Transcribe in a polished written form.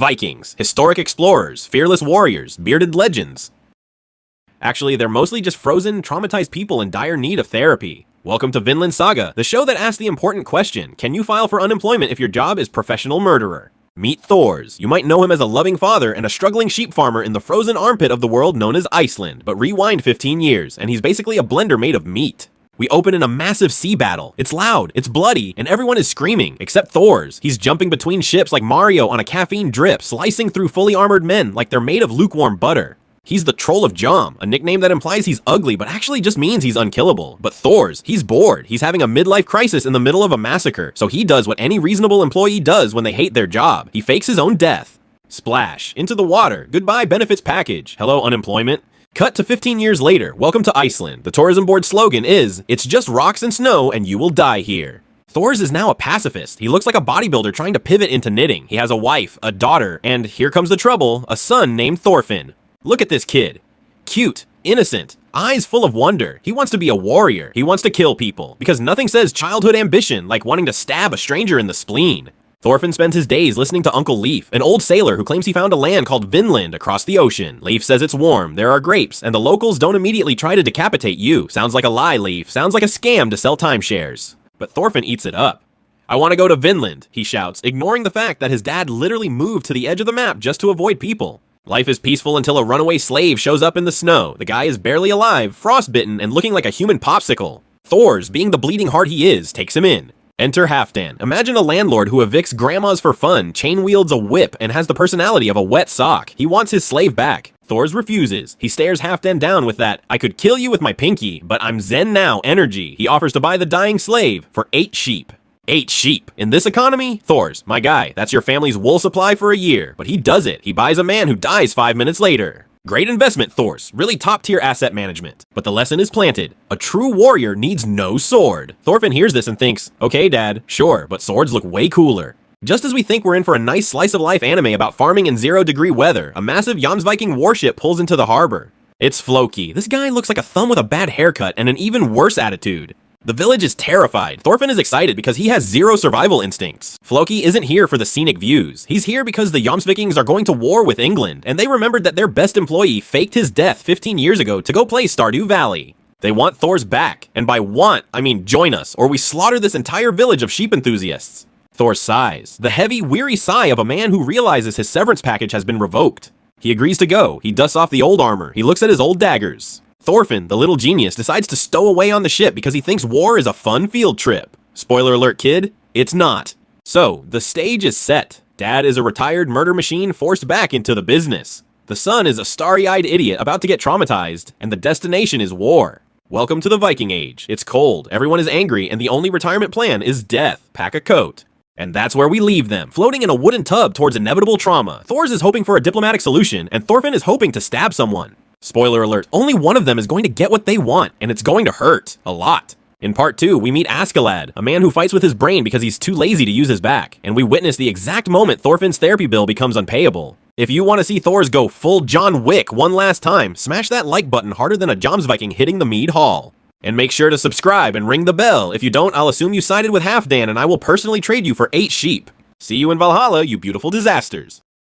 Vikings, historic explorers, fearless warriors, bearded legends. Actually, they're mostly just frozen, traumatized people in dire need of therapy. Welcome to Vinland Saga, the show that asks the important question, can you file for unemployment if your job is professional murderer? Meet Thors. You might know him as a loving father and a struggling sheep farmer in the frozen armpit of the world known as Iceland, but rewind 15 years, and he's basically a blender made of meat. We open in a massive sea battle. It's loud, it's bloody, and everyone is screaming, except Thors. He's jumping between ships like Mario on a caffeine drip, slicing through fully armored men like they're made of lukewarm butter. He's the Troll of Jom, a nickname that implies he's ugly but actually just means he's unkillable. But Thors, he's bored. He's having a midlife crisis in the middle of a massacre, so he does what any reasonable employee does when they hate their job. He fakes his own death. Splash. Into the water. Goodbye benefits package. Hello unemployment. Cut to 15 years later. Welcome to Iceland. The tourism board slogan is, "It's just rocks and snow and you will die here." Thors is now a pacifist. He looks like a bodybuilder trying to pivot into knitting. He has a wife, a daughter, and here comes the trouble, a son named Thorfinn. Look at this kid. Cute, innocent, eyes full of wonder. He wants to be a warrior. He wants to kill people, because nothing says childhood ambition like wanting to stab a stranger in the spleen. Thorfinn spends his days listening to Uncle Leif, an old sailor who claims he found a land called Vinland across the ocean. Leif says it's warm, there are grapes, and the locals don't immediately try to decapitate you. Sounds like a lie, Leif. Sounds like a scam to sell timeshares. But Thorfinn eats it up. "I want to go to Vinland," he shouts, ignoring the fact that his dad literally moved to the edge of the map just to avoid people. Life is peaceful until a runaway slave shows up in the snow. The guy is barely alive, frostbitten, and looking like a human popsicle. Thors, being the bleeding heart he is, takes him in. Enter Halfdan. Imagine a landlord who evicts grandmas for fun, chain wields a whip, and has the personality of a wet sock. He wants his slave back. Thors refuses. He stares Halfdan down with that, "I could kill you with my pinky, but I'm zen now" energy. He offers to buy the dying slave for 8 sheep. 8 sheep. In this economy? Thors, my guy, that's your family's wool supply for a year. But he does it. He buys a man who dies 5 minutes later. Great investment, Thors. Really top-tier asset management. But the lesson is planted. A true warrior needs no sword. Thorfinn hears this and thinks, okay, Dad, sure, but swords look way cooler. Just as we think we're in for a nice slice-of-life anime about farming in 0-degree weather, a massive Jomsviking warship pulls into the harbor. It's Floki. This guy looks like a thumb with a bad haircut and an even worse attitude. The village is terrified. Thorfinn is excited because he has 0 survival instincts. Floki isn't here for the scenic views. He's here because the Jomsvikings are going to war with England, and they remembered that their best employee faked his death 15 years ago to go play Stardew Valley. They want Thors back, and by want, I mean join us, or we slaughter this entire village of sheep enthusiasts. Thors sighs, the heavy, weary sigh of a man who realizes his severance package has been revoked. He agrees to go. He dusts off the old armor. He looks at his old daggers. Thorfinn, the little genius, decides to stow away on the ship because he thinks war is a fun field trip. Spoiler alert, kid, it's not. So, the stage is set. Dad is a retired murder machine forced back into the business. The son is a starry-eyed idiot about to get traumatized, and the destination is war. Welcome to the Viking Age. It's cold, everyone is angry, and the only retirement plan is death. Pack a coat. And that's where we leave them, floating in a wooden tub towards inevitable trauma. Thors is hoping for a diplomatic solution, and Thorfinn is hoping to stab someone. Spoiler alert, only one of them is going to get what they want, and it's going to hurt. A lot. In part 2, we meet Askeladd, a man who fights with his brain because he's too lazy to use his back, and we witness the exact moment Thorfinn's therapy bill becomes unpayable. If you want to see Thors go full John Wick one last time, smash that like button harder than a Jomsviking hitting the Mead Hall. And make sure to subscribe and ring the bell. If you don't, I'll assume you sided with Halfdan and I will personally trade you for 8 sheep. See you in Valhalla, you beautiful disasters.